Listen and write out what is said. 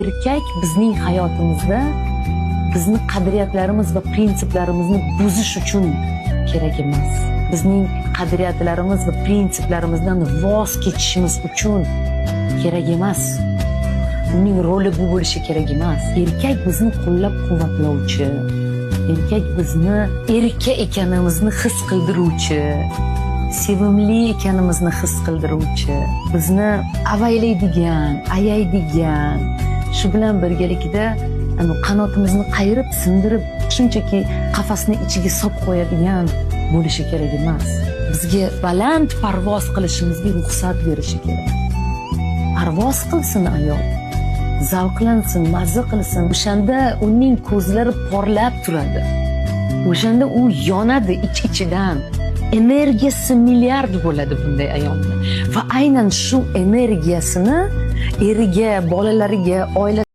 Erkak bizning hayotimizda bizni qadriyatlarimiz va prinsiplarimizni buzish uchun kerak emas. Bizning qadriyatlarimiz va prinsiplarimizdan voz kechishimiz uchun kerak emas. Uning roli bu bo'lishi kerak emas. Erkak bizni qo'llab-quvvatlovchi, erkak bizni erkak ekanimizni his qildiruvchi, sevimli ekanimizni his qildiruvchi, bizni avaylaydigan, ayaydigan, shu bilan birgalikda qanotimizni qayirib, sindirib, shunchaki qafasni ichiga solib qo'yadigan bo'lishi kerak emas. Bizga baland parvoz qilishimizga ruxsat berishi kerak. Parvoz qilsin ayol, zavqlansin, mazza qilsin. O'shanda uning ko'zlari porlab turadi. O'shanda u yonadi ich-ichidan. Energiyasi milliard bo'ladi bunday ayolni. Va aynan shu energiyasini eriga, bolalariga, oilasiga